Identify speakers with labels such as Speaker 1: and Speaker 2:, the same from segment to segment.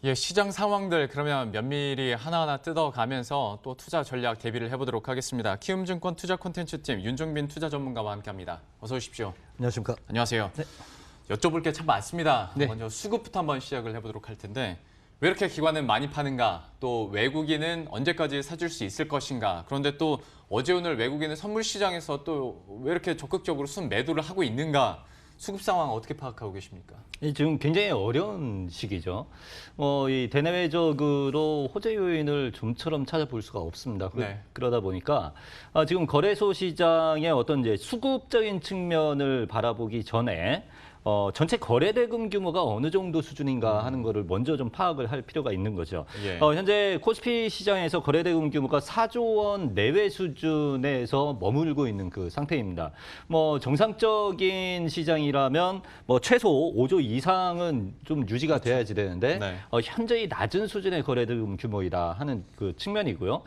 Speaker 1: 예, 시장 상황들 그러면 면밀히 하나하나 뜯어가면서 또 투자 전략 대비를 해보도록 하겠습니다. 키움증권 투자 콘텐츠팀 윤종빈 투자 전문가와 함께합니다. 어서 오십시오.
Speaker 2: 안녕하십니까.
Speaker 1: 안녕하세요.
Speaker 2: 네.
Speaker 1: 여쭤볼 게 참 많습니다.
Speaker 2: 네.
Speaker 1: 먼저 수급부터 한번 시작을 해보도록 할 텐데 왜 이렇게 기관은 많이 파는가? 또 외국인은 언제까지 사줄 수 있을 것인가? 그런데 또 어제 오늘 외국인은 선물 시장에서 또 왜 이렇게 적극적으로 순매도를 하고 있는가? 수급 상황 어떻게 파악하고 계십니까?
Speaker 2: 지금 굉장히 어려운 시기죠. 이 대내외적으로 호재 요인을 좀처럼 찾아볼 수가 없습니다.
Speaker 1: 네.
Speaker 2: 그러다 보니까 지금 거래소 시장의 어떤 이제 수급적인 측면을 바라보기 전에 전체 거래대금 규모가 어느 정도 수준인가 하는 거를 먼저 좀 파악을 할 필요가 있는 거죠.
Speaker 1: 예.
Speaker 2: 현재 코스피 시장에서 거래대금 규모가 4조 원 내외 수준에서 머물고 있는 그 상태입니다. 정상적인 시장이라면 최소 5조 이상은 좀 유지가 돼야지 되는데
Speaker 1: 네.
Speaker 2: 현저히 낮은 수준의 거래대금 규모이다 하는 그 측면이고요.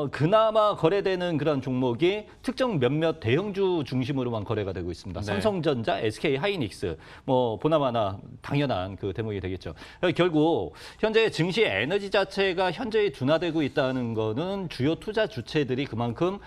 Speaker 2: 그나마 거래되는 그런 종목이 특정 몇몇 대형주 중심으로만 거래가 되고 있습니다.
Speaker 1: 네.
Speaker 2: 삼성전자, SK 하이닉스, 보나마나 당연한 그 대목이 되겠죠. 결국 현재 증시 에너지 자체가 현저히 둔화되고 있다는 거는 주요 투자 주체들이 그만큼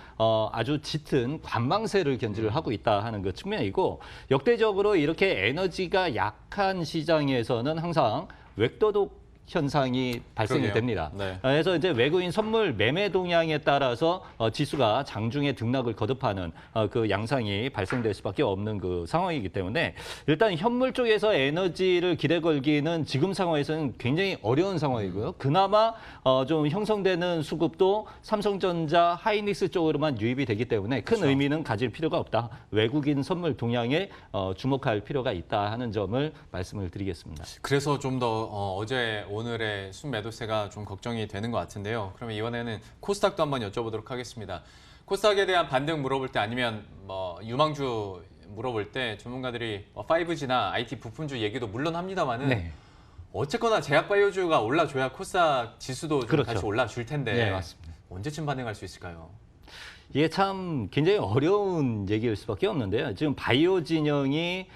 Speaker 2: 아주 짙은 관망세를 견지를 하고 있다 하는 그 측면이고, 역대적으로 이렇게 에너지가 약한 시장에서는 항상 웹도독 현상이 발생이
Speaker 1: 그러게요.
Speaker 2: 됩니다.
Speaker 1: 네.
Speaker 2: 그래서 이제 외국인 선물 매매 동향에 따라서 지수가 장중에 등락을 거듭하는 그 양상이 발생될 수밖에 없는 그 상황이기 때문에 일단 현물 쪽에서 에너지를 기대 걸기는 지금 상황에서는 굉장히 어려운 상황이고요. 그나마 좀 형성되는 수급도 삼성전자, 하이닉스 쪽으로만 유입이 되기 때문에 큰
Speaker 1: 그렇죠.
Speaker 2: 의미는 가질 필요가 없다. 외국인 선물 동향에 주목할 필요가 있다 하는 점을 말씀을 드리겠습니다.
Speaker 1: 그래서 좀 더 어제 오늘의 순매도세가 좀 걱정이 되는 것 같은데요. 그러면 이번에는 코스닥도 한번 여쭤보도록 하겠습니다. 코스닥에 대한 반등 물어볼 때 아니면 유망주 물어볼 때 전문가들이 5G나 IT 부품주 얘기도 물론 합니다만은
Speaker 2: 네.
Speaker 1: 어쨌거나 제약바이오주가 올라줘야 코스닥 지수도 좀
Speaker 2: 그렇죠.
Speaker 1: 다시 올라줄 텐데
Speaker 2: 네, 맞습니다.
Speaker 1: 언제쯤 반응할 수 있을까요?
Speaker 2: 이게 참 굉장히 어려운 얘기일 수밖에 없는데요. 지금 바이오 진영이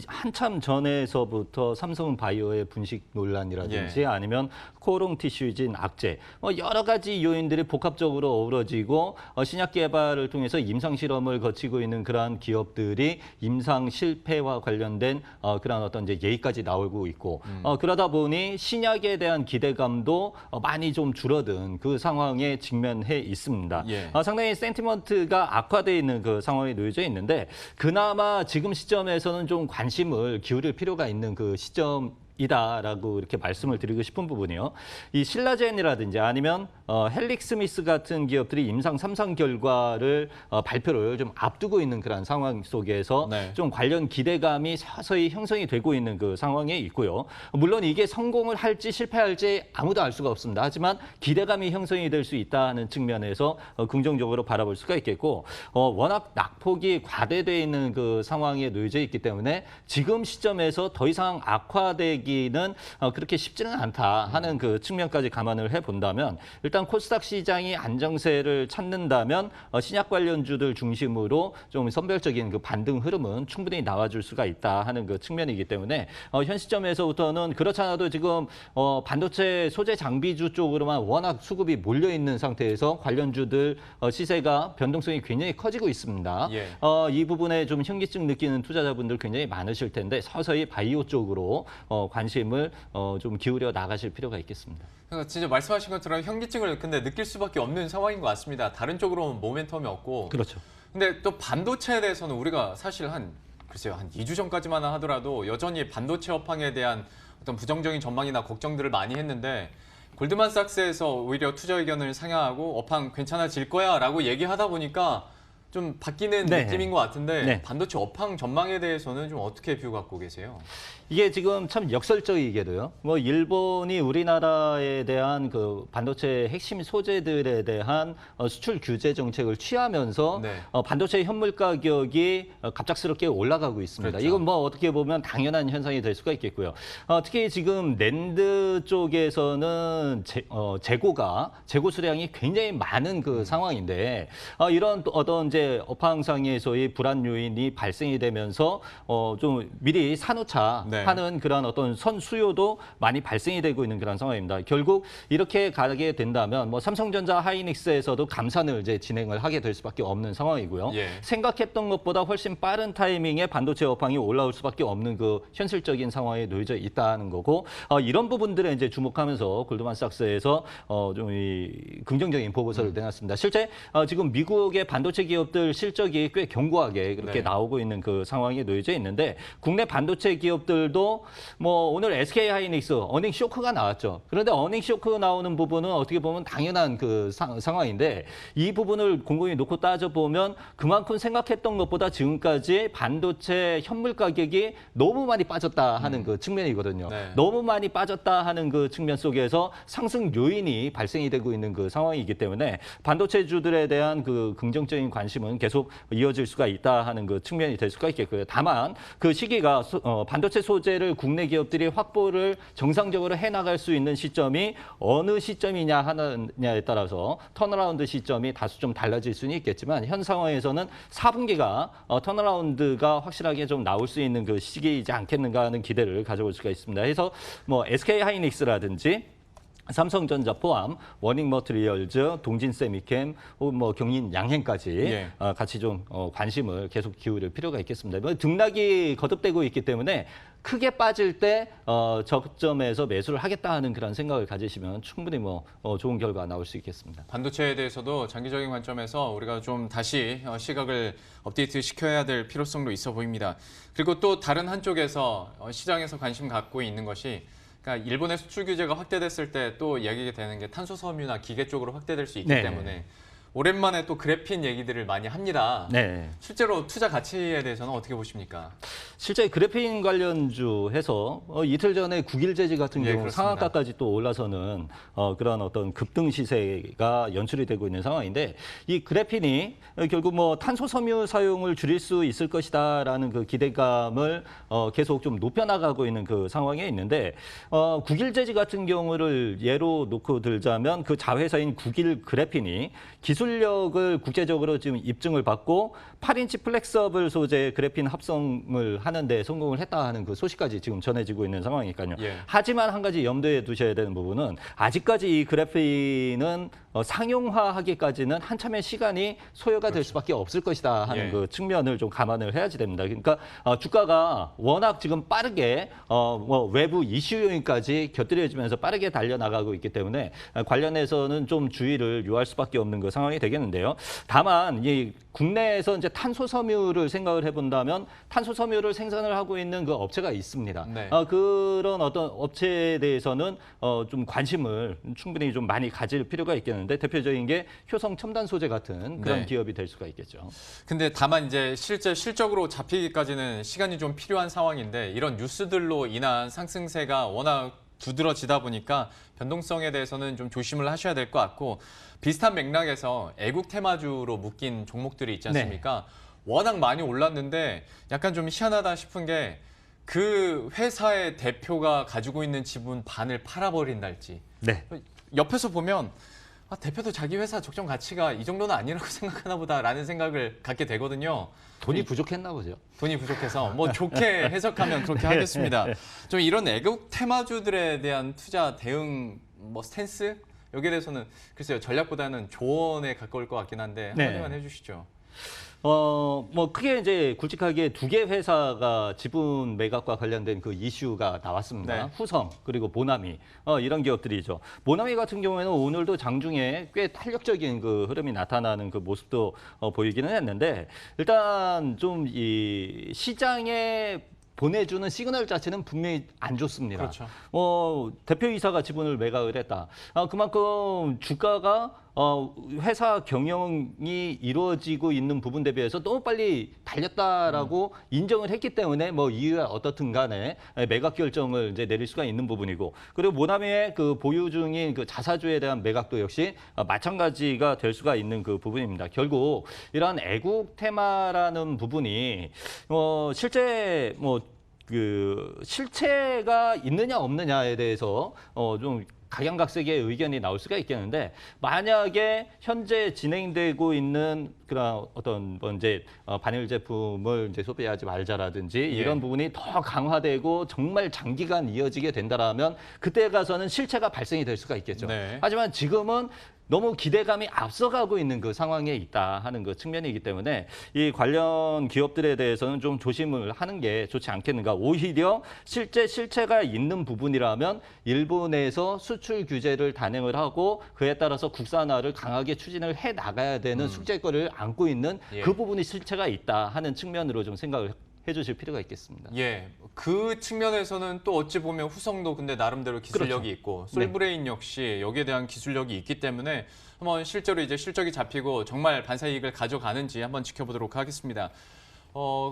Speaker 2: 한참 전에서부터 삼성 바이오의 분식 논란이라든지 아니면 코롱 티슈진 악재, 여러 가지 요인들이 복합적으로 어우러지고 신약 개발을 통해서 임상 실험을 거치고 있는 그러한 기업들이 임상 실패와 관련된 그러한 어떤 이제 예의까지 나오고 있고 그러다 보니 신약에 대한 기대감도 많이 좀 줄어든 그 상황에 직면해 있습니다.
Speaker 1: 예.
Speaker 2: 상당히 센티먼트가 악화되어 있는 그 상황에 놓여져 있는데 그나마 지금 시점에서는 좀 관심을 기울일 필요가 있는 그 시점이다라고 이렇게 말씀을 드리고 싶은 부분이요. 이 신라젠이라든지 아니면 헬릭스미스 같은 기업들이 임상 3상 결과를 발표를 좀 앞두고 있는 그런 상황 속에서
Speaker 1: 네.
Speaker 2: 좀 관련 기대감이 서서히 형성이 되고 있는 그 상황에 있고요. 물론 이게 성공을 할지 실패할지 아무도 알 수가 없습니다. 하지만 기대감이 형성이 될 수 있다는 측면에서 긍정적으로 바라볼 수가 있겠고, 워낙 낙폭이 과대되어 있는 그 상황에 놓여져 있기 때문에 지금 시점에서 더 이상 악화되기는 그렇게 쉽지는 않다 하는 그 측면까지 감안을 해본다면 일단 코스닥 시장이 안정세를 찾는다면 신약 관련주들 중심으로 좀 선별적인 그 반등 흐름은 충분히 나와줄 수가 있다 하는 그 측면이기 때문에 현 시점에서부터는 그렇잖아도 지금 반도체 소재 장비주 쪽으로만 워낙 수급이 몰려 있는 상태에서 관련주들 시세가 변동성이 굉장히 커지고 있습니다.
Speaker 1: 예.
Speaker 2: 이 부분에 좀 현기증 느끼는 투자자분들 굉장히 많으실 텐데 서서히 바이오 쪽으로 관심을 좀 기울여 나가실 필요가 있겠습니다.
Speaker 1: 그러니까 진짜 말씀하신 것처럼 현기증을 근데 느낄 수밖에 없는 상황인 것 같습니다. 다른 쪽으로는 모멘텀이 없고.
Speaker 2: 그렇죠.
Speaker 1: 근데 또 반도체에 대해서는 우리가 사실 글쎄요, 한 2주 전까지만 하더라도 여전히 반도체 업황에 대한 어떤 부정적인 전망이나 걱정들을 많이 했는데 골드만삭스에서 오히려 투자 의견을 상향하고 업황 괜찮아질 거야라고 얘기하다 보니까 좀 바뀌는
Speaker 2: 네.
Speaker 1: 느낌인 것 같은데
Speaker 2: 네.
Speaker 1: 반도체 업황 전망에 대해서는 좀 어떻게 뷰 갖고 계세요?
Speaker 2: 이게 지금 참 역설적이게도요. 일본이 우리나라에 대한 그 반도체 핵심 소재들에 대한 수출 규제 정책을 취하면서
Speaker 1: 네.
Speaker 2: 반도체 현물 가격이 갑작스럽게 올라가고 있습니다.
Speaker 1: 그렇죠.
Speaker 2: 이건 어떻게 보면 당연한 현상이 될 수가 있겠고요. 특히 지금 낸드 쪽에서는 재고 수량이 굉장히 많은 그 상황인데 이런 어떤 이제 반도체 업황상에서의 불안 요인이 발생이 되면서 좀 미리 사놓자
Speaker 1: 네.
Speaker 2: 하는 그런 어떤 선 수요도 많이 발생이 되고 있는 그런 상황입니다. 결국 이렇게 가게 된다면 뭐 삼성전자, 하이닉스에서도 감산을 이제 진행을 하게 될 수밖에 없는 상황이고요.
Speaker 1: 예.
Speaker 2: 생각했던 것보다 훨씬 빠른 타이밍에 반도체 업황이 올라올 수밖에 없는 그 현실적인 상황에 놓여져 있다는 거고 이런 부분들에 이제 주목하면서 골드만삭스에서 좀 이 긍정적인 보고서를 내놨습니다. 실제 지금 미국의 반도체 기업들 실적이 꽤 견고하게 그렇게
Speaker 1: 네.
Speaker 2: 나오고 있는 그 상황에 놓여져 있는데 국내 반도체 기업들도 뭐 오늘 SK 하이닉스 어닝 쇼크가 나왔죠. 그런데 어닝 쇼크 나오는 부분은 어떻게 보면 당연한 그 상황인데 이 부분을 곰곰이 놓고 따져보면 그만큼 생각했던 것보다 지금까지 반도체 현물 가격이 너무 많이 빠졌다 하는 그 측면이거든요.
Speaker 1: 네.
Speaker 2: 너무 많이 빠졌다 하는 그 측면 속에서 상승 요인이 발생이 되고 있는 그 상황이기 때문에 반도체주들에 대한 그 긍정적인 관심은 계속 이어질 수가 있다 하는 그 측면이 될 수가 있겠고요. 다만 그 시기가 반도체 소재를 국내 기업들이 확보를 정상적으로 해나갈 수 있는 시점이 어느 시점이냐 하느냐에 따라서 턴어라운드 시점이 다소 좀 달라질 수는 있겠지만 현 상황에서는 4분기가 턴어라운드가 확실하게 좀 나올 수 있는 그 시기이지 않겠는가 하는 기대를 가져볼 수가 있습니다. 그래서 뭐 SK 하이닉스라든지 삼성전자 포함 워닝 머티리얼즈, 동진 세미캠, 혹은 뭐 경인 양행까지
Speaker 1: 예.
Speaker 2: 같이 좀 관심을 계속 기울일 필요가 있겠습니다. 뭐 등락이 거듭되고 있기 때문에 크게 빠질 때 저점에서 매수를 하겠다 하는 그런 생각을 가지시면 충분히 뭐 좋은 결과 나올 수 있겠습니다.
Speaker 1: 반도체에 대해서도 장기적인 관점에서 우리가 좀 다시 시각을 업데이트 시켜야 될 필요성도 있어 보입니다. 그리고 또 다른 한쪽에서 시장에서 관심 갖고 있는 것이 그러니까 일본의 수출 규제가 확대됐을 때 또 이야기가 되는 게 탄소 섬유나 기계 쪽으로 확대될 수 있기
Speaker 2: 네.
Speaker 1: 때문에 오랜만에 또 그래핀 얘기들을 많이 합니다.
Speaker 2: 네.
Speaker 1: 실제로 투자 가치에 대해서는 어떻게 보십니까?
Speaker 2: 실제 그래핀 관련주 해서 이틀 전에 국일제지 같은
Speaker 1: 예,
Speaker 2: 경우
Speaker 1: 그렇습니다.
Speaker 2: 상한가까지 또 올라서는 그런 어떤 급등 시세가 연출이 되고 있는 상황인데 이 그래핀이 결국 뭐 탄소 섬유 사용을 줄일 수 있을 것이다라는 그 기대감을 계속 좀 높여나가고 있는 그 상황에 있는데 국일제지 같은 경우를 예로 놓고 들자면 그 자회사인 국일 그래핀이 기술력을 국제적으로 지금 입증을 받고 8인치 플렉서블 소재의 그래핀 합성을 하는데 성공을 했다 하는 그 소식까지 지금 전해지고 있는 상황이니까요.
Speaker 1: 예.
Speaker 2: 하지만 한 가지 염두에 두셔야 되는 부분은 아직까지 이 그래핀은 상용화하기까지는 한참의 시간이 소요가 될 수밖에 없을 것이다 하는
Speaker 1: 예.
Speaker 2: 그 측면을 좀 감안을 해야지 됩니다. 그러니까 주가가 워낙 지금 빠르게 뭐 외부 이슈 요인까지 곁들여지면서 빠르게 달려나가고 있기 때문에 관련해서는 좀 주의를 요할 수밖에 없는 그 상황이 되겠는데요. 다만 이 국내에서 이제 탄소 섬유를 생각을 해본다면 탄소 섬유를 생산을 하고 있는 그 업체가 있습니다.
Speaker 1: 네.
Speaker 2: 그런 어떤 업체에 대해서는 좀 관심을 충분히 좀 많이 가질 필요가 있겠는데 대표적인 게 효성 첨단 소재 같은 그런
Speaker 1: 네.
Speaker 2: 기업이 될 수가 있겠죠.
Speaker 1: 근데 다만 이제 실제 실적으로 잡히기까지는 시간이 좀 필요한 상황인데 이런 뉴스들로 인한 상승세가 워낙 두드러지다 보니까 변동성에 대해서는 좀 조심을 하셔야 될 것 같고 비슷한 맥락에서 애국 테마주로 묶인 종목들이 있지 않습니까? 워낙 많이 올랐는데 약간 좀 희한하다 싶은 게 그 회사의 대표가 가지고 있는 지분 반을 팔아버린달지
Speaker 2: 네.
Speaker 1: 옆에서 보면 대표도 자기 회사 적정 가치가 이 정도는 아니라고 생각하나 보다라는 생각을 갖게 되거든요.
Speaker 2: 돈이 부족했나 보죠.
Speaker 1: 돈이 부족해서 뭐 좋게 해석하면 그렇게 하겠습니다. 좀 이런 애국 테마주들에 대한 투자 대응 뭐 스탠스 여기에 대해서는 글쎄요 전략보다는 조언에 가까울 것 같긴 한데 한마디만 해주시죠.
Speaker 2: 뭐 크게 이제 굵직하게 두 개 회사가 지분 매각과 관련된 그 이슈가 나왔습니다.
Speaker 1: 네.
Speaker 2: 후성 그리고 모나미 이런 기업들이죠. 모나미 같은 경우에는 오늘도 장중에 꽤 탄력적인 그 흐름이 나타나는 그 모습도 보이기는 했는데 일단 좀 이 시장에 보내주는 시그널 자체는 분명히 안 좋습니다.
Speaker 1: 그렇죠.
Speaker 2: 대표이사가 지분을 매각을 했다. 그만큼 주가가 회사 경영이 이루어지고 있는 부분 대비해서 너무 빨리 달렸다라고 인정을 했기 때문에 뭐 이유가 어떻든 간에 매각 결정을 이제 내릴 수가 있는 부분이고 그리고 모나미의 그 보유 중인 그 자사주에 대한 매각도 역시 마찬가지가 될 수가 있는 그 부분입니다. 결국 이러한 애국 테마라는 부분이 실제 뭐 그 실체가 있느냐 없느냐에 대해서 좀 각양각색의 의견이 나올 수가 있겠는데 만약에 현재 진행되고 있는 그런 어떤 뭐 이제 반일 제품을 이제 소비하지 말자라든지 이런 부분이 더 강화되고 정말 장기간 이어지게 된다라면 그때 가서는 실체가 발생이 될 수가 있겠죠.
Speaker 1: 네.
Speaker 2: 하지만 지금은 너무 기대감이 앞서가고 있는 그 상황에 있다 하는 그 측면이기 때문에 이 관련 기업들에 대해서는 좀 조심을 하는 게 좋지 않겠는가. 오히려 실체가 있는 부분이라면 일본에서 수출 규제를 단행을 하고 그에 따라서 국산화를 강하게 추진을 해 나가야 되는 숙제거리를 안고 있는 그 부분이 실체가 있다 하는 측면으로 좀 생각을 해주실 필요가 있겠습니다.
Speaker 1: 예, 그 측면에서는 또 어찌 보면 후성도 근데 나름대로 기술력이 있고 솔브레인 역시 여기에 대한 기술력이 있기 때문에 한번 실제로 이제 실적이 잡히고 정말 반사 이익을 가져가는지 한번 지켜보도록 하겠습니다.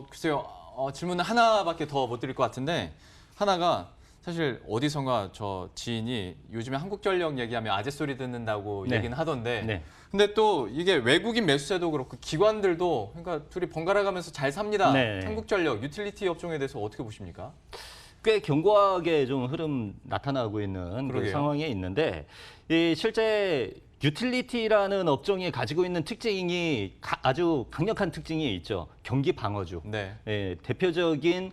Speaker 1: 글쎄요, 질문 하나밖에 더 못 드릴 것 같은데 하나가 사실 어디선가 저 지인이 요즘에 한국전력 얘기하면 아재 소리 듣는다고 얘기는 하던데 근데 또 이게 외국인 매수세도 그렇고 기관들도 그러니까 둘이 번갈아 가면서 잘 삽니다. 한국전력, 유틸리티 업종에 대해서 어떻게 보십니까?
Speaker 2: 꽤 견고하게 좀 흐름 나타나고 있는 그 상황에 있는데 이 실제 유틸리티라는 업종이 가지고 있는 특징이 아주 강력한 특징이 있죠. 경기 방어주. 예, 대표적인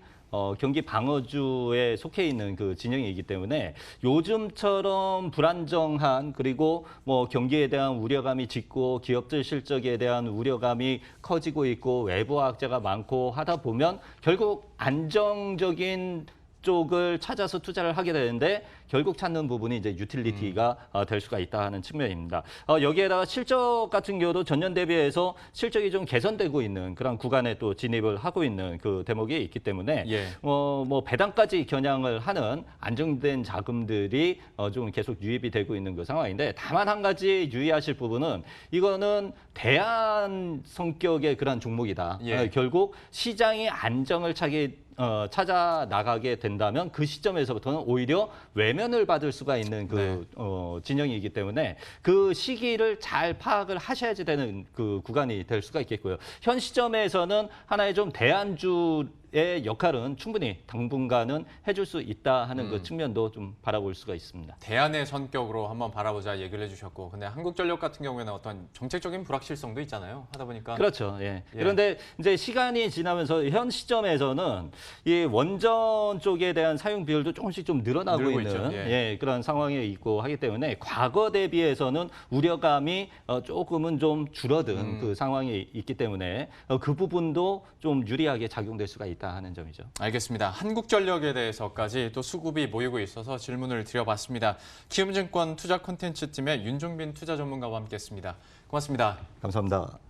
Speaker 2: 경기 방어주에 속해 있는 그 진영이기 때문에 요즘처럼 불안정한 그리고 뭐 경기에 대한 우려감이 짙고 기업들 실적에 대한 우려감이 커지고 있고 외부 악재가 많고 하다 보면 결국 안정적인 쪽을 찾아서 투자를 하게 되는데 결국 찾는 부분이 이제 유틸리티가 될 수가 있다 하는 측면입니다. 여기에다가 실적 같은 경우도 전년 대비해서 실적이 좀 개선되고 있는 그런 구간에 또 진입을 하고 있는 그 대목이 있기 때문에 뭐 배당까지 겨냥을 하는 안정된 자금들이 좀 계속 유입이 되고 있는 그 상황인데 다만 한 가지 유의하실 부분은 이거는 대안 성격의 그런 종목이다. 결국 시장이 안정을 찾아 나가게 된다면 그 시점에서부터는 오히려 외면을 받을 수가 있는 그 진영이기 때문에 그 시기를 잘 파악을 하셔야지 되는 그 구간이 될 수가 있겠고요. 현 시점에서는 하나의 좀 대안주의 역할은 충분히 당분간은 해줄 수 있다 하는 그 측면도 좀 바라볼 수가 있습니다.
Speaker 1: 대안의 성격으로 한번 바라보자 얘기를 해주셨고, 근데 한국전력 같은 경우에는 어떤 정책적인 불확실성도 있잖아요. 하다 보니까
Speaker 2: 그렇죠. 그런데 이제 시간이 지나면서 현 시점에서는 이 원전 쪽에 대한 사용 비율도 조금씩 좀 늘어나고 있는 그런 상황에 있고 하기 때문에 과거 대비해서는 우려감이 조금은 좀 줄어든 그 상황이 있기 때문에 그 부분도 좀 유리하게 작용될 수가 있다 하는 점이죠.
Speaker 1: 알겠습니다. 한국전력에 대해서까지 또 수급이 모이고 있어서 질문을 드려봤습니다. 키움증권 투자 콘텐츠 팀의 윤종빈 투자 전문가와 함께했습니다. 고맙습니다.
Speaker 2: 감사합니다.